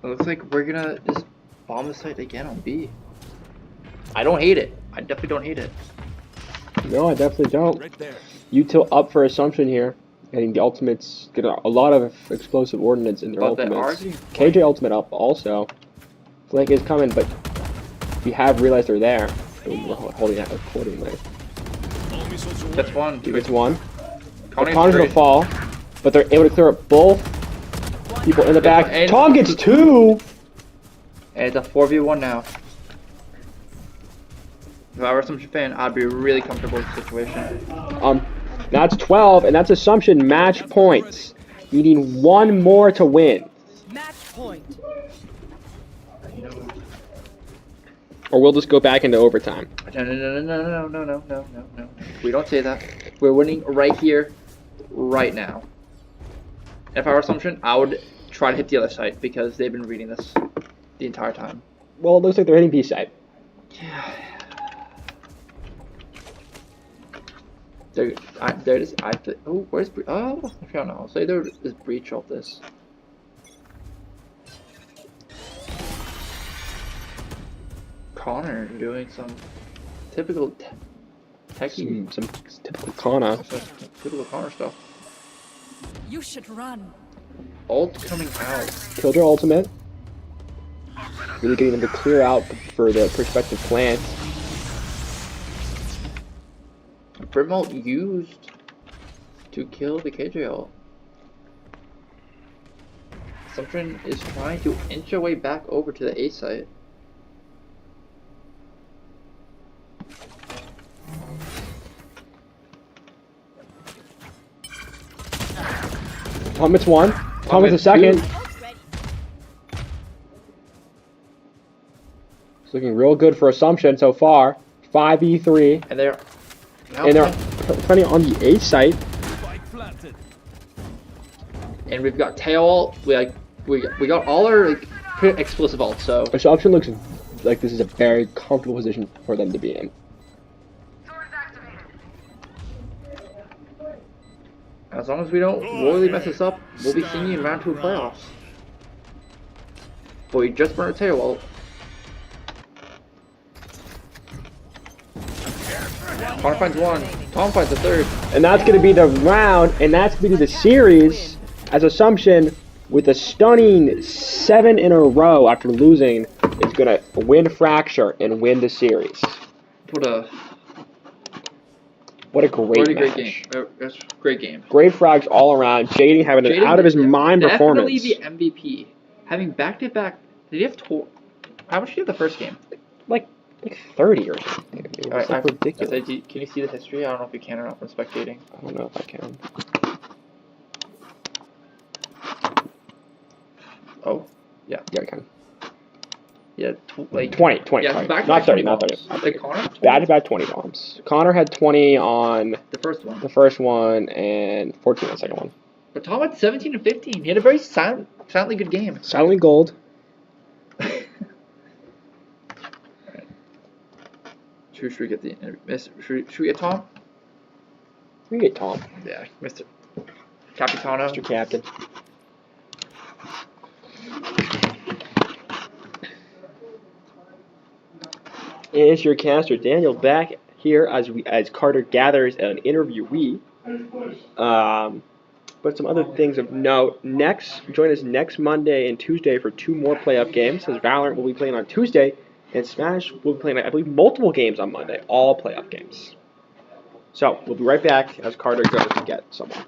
It looks like we're gonna just bomb the site again on B. I don't hate it. I definitely don't hate it.
No, I definitely don't.
Right there.
Util up for Assumption here. Getting the ultimates, get a lot of explosive ordnance in their
But they are
ultimates.
getting
KJ ultimate up also. Flank is coming, but we have realized they're there. And we're holding that accordingly.
All missiles away.
That's one.
He gets one.
Connor's
Connor's gonna
great.
fall, but they're able to clear up both people in the back.
And-
Tom gets two!
And it's a 4v1 now. If I were a Assumption fan, I'd be really comfortable with the situation.
That's 12, and that's Assumption match points. Needing one more to win.
Match point.
Or we'll just go back into overtime.
No. We don't say that. We're winning right here, right now. If I were Assumption, I would try to hit the other side because they've been reading this the entire time.
Well, it looks like they're hitting B side.
Yeah. There is. Oh, where's Breach? Oh, I don't know. I'll say there is Breach of this. Connor doing some typical Techie.
Some typical Kana.
That's typical Connor stuff.
You should run.
Ult coming out.
Killed your ultimate. Really getting them to clear out for the prospective plant.
Brim ult used to kill the KJ ult. Assumption is trying to inch her way back over to the A site.
Thomas one. Thomas a second. It's looking real good for Assumption so far. 5v3.
And they're
And they're plenty on the A site.
Spike planted.
and we've got tail. We got all our like pretty explosive ults. So
Assumption looks like this is a very comfortable position for them to be in.
as long as we don't royally mess this up, we'll be seeing you in round 2 of playoffs. But we just burned a tail ult. Connor finds one. Tom finds the third.
And that's going to be the round, and that's going to be the series, as Assumption, with a stunning 7 in a row after losing, is going to win Fracture and win the series.
What a
great
great
match.
game. That's a great game.
Great frags all around. Jaden having an
Jaden
out of his mind
definitely
performance.
the MVP. Having back-to-back. Did he have how much did he have the first game?
Like 30 or something. It was
I-
like ridiculous.
Can you see the history? I don't know if you can or not from spectating.
I don't know if I can.
Oh, yeah.
Yeah, I can.
Yeah, like
20,
yeah,
sorry.
back-to-back
Not 30,
20
not 30.
bombs. Like Connor?
Bad to bad 20 bombs. Connor had 20 on
The first one.
the first one and 14 on the second one.
But Tom had 17 and 15. He had a very silently good game.
Silently gold.
Should we get the should we get Tom?
We can get Tom,
Yeah, Mr. Capitano.
Mr. Captain. And it's your caster Daniel back here as Carter gathers an interviewee. But some other things of note. Join us next Monday and Tuesday for 2 more playoff games. As Valorant will be playing on Tuesday, and Smash will be playing, I believe, multiple games on Monday, all playoff games. So we'll be right back as Carter goes to get someone.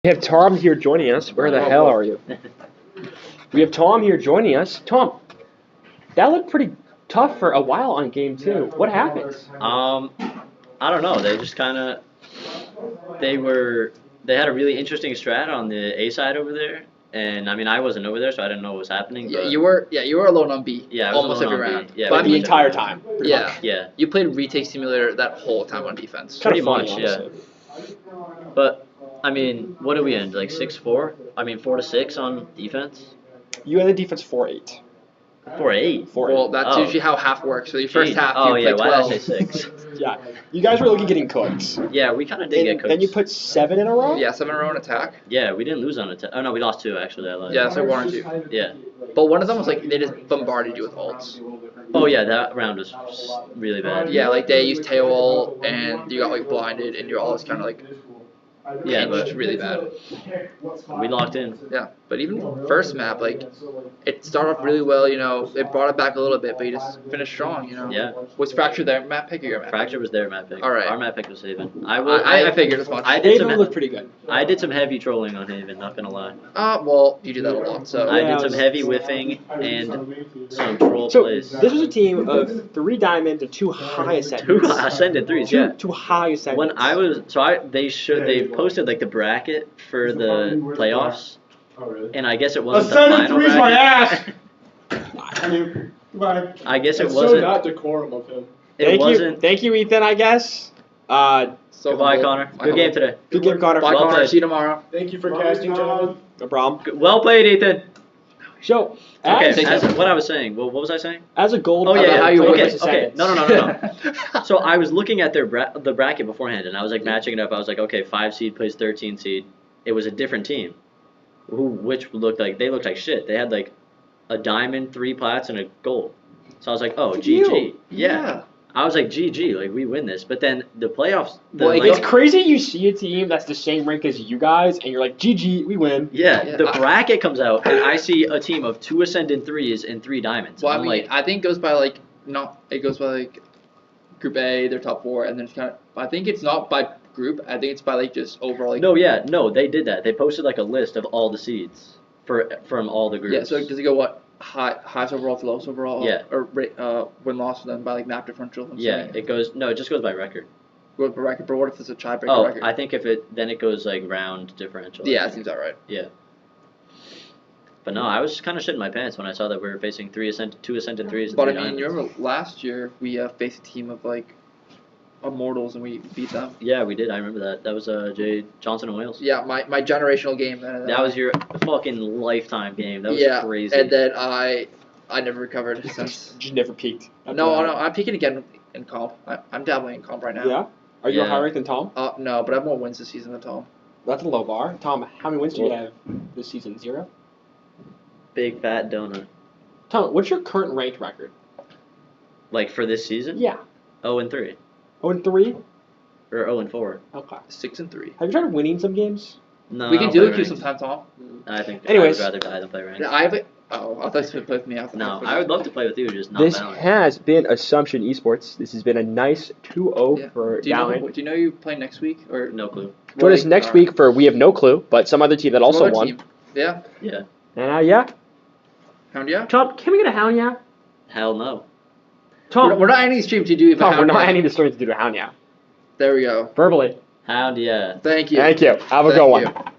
We have Tom here joining us. Where the hell are you? We have Tom here joining us. Tom, that looked pretty tough for a while on game 2. What happened?
I don't know. They just kind of they had a really interesting strat on the A side over there, and I mean I wasn't over there, so I didn't know what was happening.
Yeah,
But
you were alone on B.
Yeah, I was
almost
alone
every
on B.
round.
Yeah,
but I
The
mean,
entire time.
yeah,
yeah,
you played retake simulator that whole time on defense.
pretty
Kinda
much,
funny,
yeah.
honestly.
But I mean, what did we end? Like 6-4? I mean 4-6 on defense.
You had the defense 4-8.
4-8.
4-8.
Well, that's
Oh.
usually how half works. So your first
Jeez.
half,
Oh
you
yeah,
play
why
12.
did I say 6?
Yeah. You guys were looking getting cooked.
Yeah, we kind of did get
And
cooked.
then you put 7 in a row?
Yeah, 7 in a row in attack.
Yeah, we didn't lose on attack. Oh no, we lost 2 actually. I lied.
Yeah, so 1 or 2.
Yeah.
But one of them was like they just bombarded you with ults.
Oh yeah, that round was really bad.
Yeah, like they used tail ult and you got like blinded and you're always kind of like
Yeah,
pinched
but
really bad.
we locked in.
Yeah. But even first map, like, it started off really well, you know, it brought it back a little bit, but you just finished strong, you know.
Yeah.
Was Fracture their map pick or your map
Fracture
pick?
was their map pick.
Alright.
Our map pick was Haven.
I figured as much.
I did
Haven
some
looked pretty good.
I did some heavy trolling on Haven, not gonna lie.
Well, you do that a lot, so.
I
Yeah,
did some heavy whiffing and some troll
So
plays.
this was a team of 3 diamonds and 2 high ascendants.
2 ascended threes, yeah.
Two high ascendants.
When I was they posted like the bracket for the playoffs, and I guess it wasn't the final bracket. I guess it wasn't.
not decorum of him.
It wasn't.
Thank you, Ethan. I guess.
So
Goodbye,
humble.
Connor. Good game today.
Good game, Connor.
Bye,
Well
Connor.
played.
See you tomorrow.
Thank you for casting, gentlemen.
No problem.
Well played, Ethan.
So,
Okay,
as,
what I was saying. Well, what was I saying?
as a gold
Oh yeah,
player,
yeah.
how you
player
Okay,
versus
okay.
ascendants.
No. So I was looking at the bracket beforehand, and I was like matching it up. I was like, okay, 5 seed plays 13 seed. It was a different team, which looked like shit. They had like a diamond, 3 plats, and a gold. So I was like, oh,
Good
GG.
deal.
Yeah. I was like, GG, like we win this. But then the playoffs.
Well,
It's crazy you see a team that's the same rank as you guys, and you're like, GG, we win.
Yeah, the bracket comes out, and I see a team of 2 ascendant threes and 3 diamonds.
Well, I
I'm
mean,
like,
I think it goes by like it goes by like Group A, their top 4, and then it's kind of. I think it's not by group. I think it's by like just overall. Like,
no, they did that. They posted like a list of all the seeds from all the groups.
Yeah. So does it go what highest overall to lowest overall?
Yeah.
Or win loss for them by like map differential.
Yeah, it just goes by record.
Goes by record. But what if it's a tiebreaker
Oh,
record?
I think then it goes like round differential.
Yeah, it seems that right.
Yeah. But no, I was just kind of shitting my pants when I saw that we were facing 2 ascendant threes. And
But I
3
mean, you
diamonds.
remember last year we faced a team of like immortals and we beat them.
Yeah, we did. I remember that. That was Jay Johnson and Wales.
Yeah, my generational game.
That was your fucking lifetime game. That was crazy.
And then I never recovered since.
Just never peaked.
No, I'm peaking again in comp. I'm dabbling in comp right now.
Yeah? Are you a
Yeah.
higher rank than Tom?
No, but I have more wins this season than Tom.
That's a low bar. Tom, how many wins do you have this season? 0?
Big fat donut.
Tom, what's your current ranked record?
Like for this season?
Yeah.
0-3
0-3?
or 0-4.
Okay.
6-3.
Have you tried winning some games?
No.
We
I
can
don't
do
play
it queue
ranked.
sometime, Tom.
I think
Anyways.
I would rather die than play ranked.
I have it. Oh, I thought you would play with me.
No, I would love to play with you, just not
This
Valorant.
has been Assumption Esports. This has been a nice 2-0
Yeah.
for
Do you know?
Dowling.
Do you know you play next week or
No clue.
Join us next week for We Have No Clue, but some other team that also
Another
won.
team. Yeah.
Yeah.
Yeah.
Hound yeah.
Tom, can we get a hound yeah?
Hell no.
Tom,
We're not ending the stream to do even
Tom, we're
hound
not
yeah.
ending the story to do a hound yeah.
There we go.
Verbally.
Hound, yeah.
Thank you.
Thank you. Have a
Thank
good one.
you.